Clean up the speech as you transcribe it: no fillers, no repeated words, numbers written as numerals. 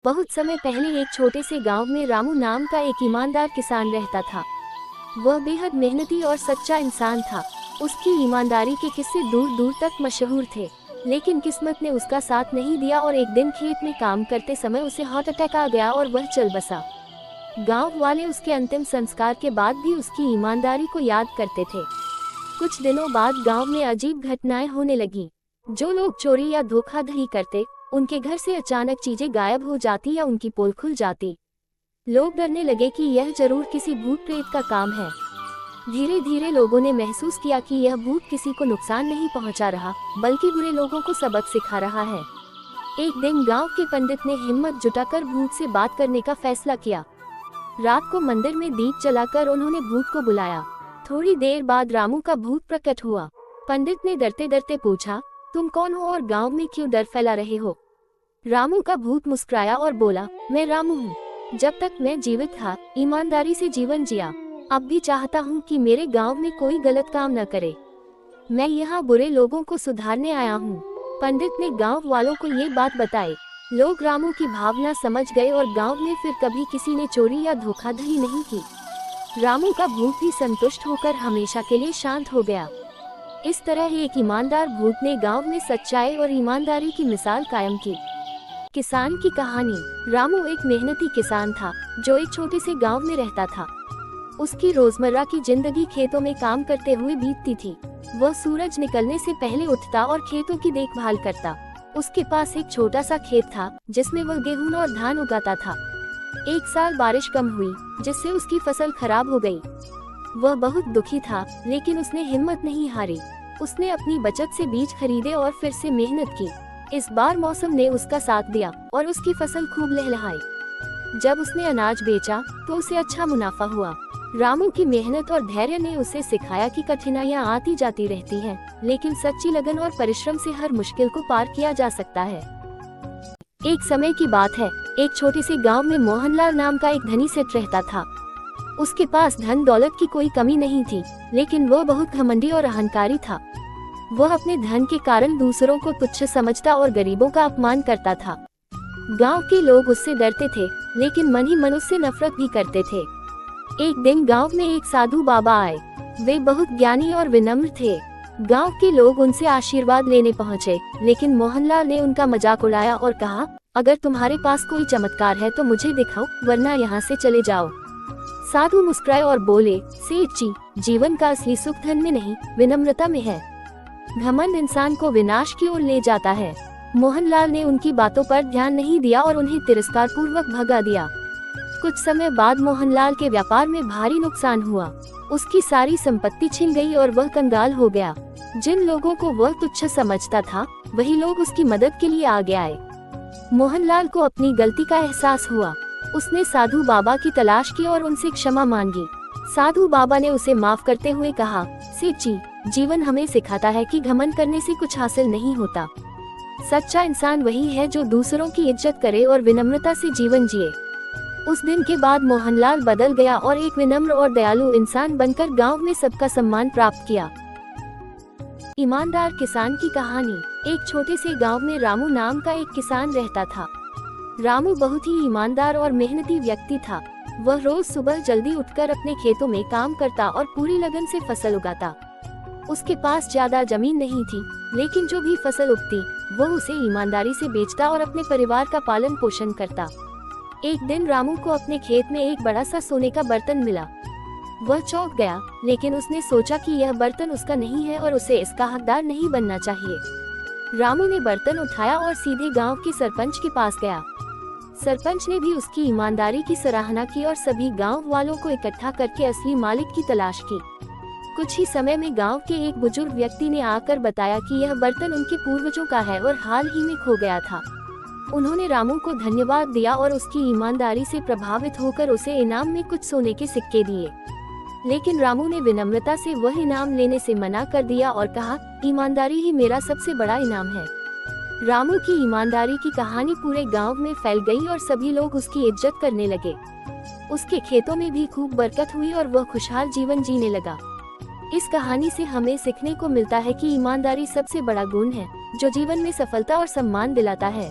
बहुत समय पहले एक छोटे से गांव में रामू नाम का एक ईमानदार किसान रहता था। वह बेहद मेहनती और सच्चा इंसान था। उसकी ईमानदारी के किस्से दूर दूर तक मशहूर थे, लेकिन किस्मत ने उसका साथ नहीं दिया और एक दिन खेत में काम करते समय उसे हार्ट अटैक आ गया और वह चल बसा। गांव वाले उसके अंतिम संस्कार के बाद भी उसकी ईमानदारी को याद करते थे। कुछ दिनों बाद गांव में अजीब घटनाएं होने लगीं। जो लोग चोरी या धोखाधड़ी करते, उनके घर से अचानक चीजें गायब हो जाती या उनकी पोल खुल जाती। लोग डरने लगे कि यह जरूर किसी भूत प्रेत का काम है। धीरे धीरे लोगों ने महसूस किया कि यह भूत किसी को नुकसान नहीं पहुंचा रहा, बल्कि बुरे लोगों को सबक सिखा रहा है। एक दिन गांव के पंडित ने हिम्मत जुटाकर भूत से बात करने का फैसला किया। रात को मंदिर में दीप जलाकर उन्होंने भूत को बुलाया। थोड़ी देर बाद रामू का भूत प्रकट हुआ। पंडित ने डरते डरते पूछा, तुम कौन हो और गांव में क्यों डर फैला रहे हो? रामू का भूत मुस्कुराया और बोला, मैं रामू हूँ। जब तक मैं जीवित था, ईमानदारी से जीवन जिया। अब भी चाहता हूँ कि मेरे गांव में कोई गलत काम न करे। मैं यहाँ बुरे लोगों को सुधारने आया हूँ। पंडित ने गांव वालों को ये बात बताई। लोग रामू की भावना समझ गए और गांव में फिर कभी किसी ने चोरी या धोखाधड़ी नहीं की। रामू का भूत भी संतुष्ट होकर हमेशा के लिए शांत हो गया। इस तरह एक ईमानदार भूत ने गांव में सच्चाई और ईमानदारी की मिसाल कायम की। किसान की कहानी। रामू एक मेहनती किसान था, जो एक छोटे से गांव में रहता था। उसकी रोजमर्रा की जिंदगी खेतों में काम करते हुए बीतती थी। वह सूरज निकलने से पहले उठता और खेतों की देखभाल करता। उसके पास एक छोटा सा खेत था, जिसमें वह गेहूं और धान उगाता था। एक साल बारिश कम हुई, जिससे उसकी फसल खराब हो गई। वह बहुत दुखी था, लेकिन उसने हिम्मत नहीं हारी। उसने अपनी बचत से बीज खरीदे और फिर से मेहनत की। इस बार मौसम ने उसका साथ दिया और उसकी फसल खूब लहलहाई। जब उसने अनाज बेचा तो उसे अच्छा मुनाफा हुआ। रामू की मेहनत और धैर्य ने उसे सिखाया कि कठिनाइयां आती जाती रहती हैं, लेकिन सच्ची लगन और परिश्रम से हर मुश्किल को पार किया जा सकता है। एक समय की बात है, एक छोटे से गांव में मोहनलाल नाम का एक धनी सेठ रहता था। उसके पास धन दौलत की कोई कमी नहीं थी, लेकिन वह बहुत घमंडी और अहंकारी था। वह अपने धन के कारण दूसरों को तुच्छ समझता और गरीबों का अपमान करता था। गांव के लोग उससे डरते थे, लेकिन मन ही मन उससे नफरत भी करते थे। एक दिन गांव में एक साधु बाबा आए। वे बहुत ज्ञानी और विनम्र थे। गांव के लोग उनसे आशीर्वाद लेने पहुंचे, लेकिन मोहनलाल ने उनका मजाक उड़ाया और कहा, अगर तुम्हारे पास कोई चमत्कार है तो मुझे दिखाओ, वरना यहाँ से चले जाओ। साधु मुस्कुराए और बोले, सेठ जी, जीवन का असली सुख धन में नहीं, विनम्रता में है। घमंड इंसान को विनाश की ओर ले जाता है। मोहनलाल ने उनकी बातों पर ध्यान नहीं दिया और उन्हें तिरस्कार पूर्वक भगा दिया। कुछ समय बाद मोहनलाल के व्यापार में भारी नुकसान हुआ। उसकी सारी संपत्ति छिन गई और वह कंगाल हो गया। जिन लोगों को वह तुच्छ समझता था, वही लोग उसकी मदद के लिए आगे आए। मोहनलाल को अपनी गलती का एहसास हुआ। उसने साधु बाबा की तलाश की और उनसे क्षमा मांगी। साधु बाबा ने उसे माफ करते हुए कहा, सेठ जी, जीवन हमें सिखाता है कि घमंड करने से कुछ हासिल नहीं होता। सच्चा इंसान वही है जो दूसरों की इज्जत करे और विनम्रता से जीवन जिए। उस दिन के बाद मोहनलाल बदल गया और एक विनम्र और दयालु इंसान बनकर गांव में सबका सम्मान प्राप्त किया। ईमानदार किसान की कहानी। एक छोटे से गांव में रामू नाम का एक किसान रहता था। रामू बहुत ही ईमानदार और मेहनती व्यक्ति था। वह रोज सुबह जल्दी उठकर अपने खेतों में काम करता और पूरी लगन से फसल उगाता। उसके पास ज्यादा जमीन नहीं थी, लेकिन जो भी फसल उगती, वह उसे ईमानदारी से बेचता और अपने परिवार का पालन पोषण करता। एक दिन रामू को अपने खेत में एक बड़ा सा सोने का बर्तन मिला। वह चौंक गया, लेकिन उसने सोचा कि यह बर्तन उसका नहीं है और उसे इसका हकदार नहीं बनना चाहिए। रामू ने बर्तन उठाया और सीधे गांव के सरपंच के पास गया। सरपंच ने भी उसकी ईमानदारी की सराहना की और सभी गांव वालों को इकट्ठा करके असली मालिक की तलाश की। कुछ ही समय में गांव के एक बुजुर्ग व्यक्ति ने आकर बताया कि यह बर्तन उनके पूर्वजों का है और हाल ही में खो गया था। उन्होंने रामू को धन्यवाद दिया और उसकी ईमानदारी से प्रभावित होकर उसे इनाम में कुछ सोने के सिक्के दिए। लेकिन रामू ने विनम्रता से वह इनाम लेने से मना कर दिया और कहा, ईमानदारी ही मेरा सबसे बड़ा इनाम है। रामू की ईमानदारी की कहानी पूरे गांव में फैल गई और सभी लोग उसकी इज्जत करने लगे। उसके खेतों में भी खूब बरकत हुई और वह खुशहाल जीवन जीने लगा। इस कहानी से हमें सीखने को मिलता है कि ईमानदारी सबसे बड़ा गुण है, जो जीवन में सफलता और सम्मान दिलाता है।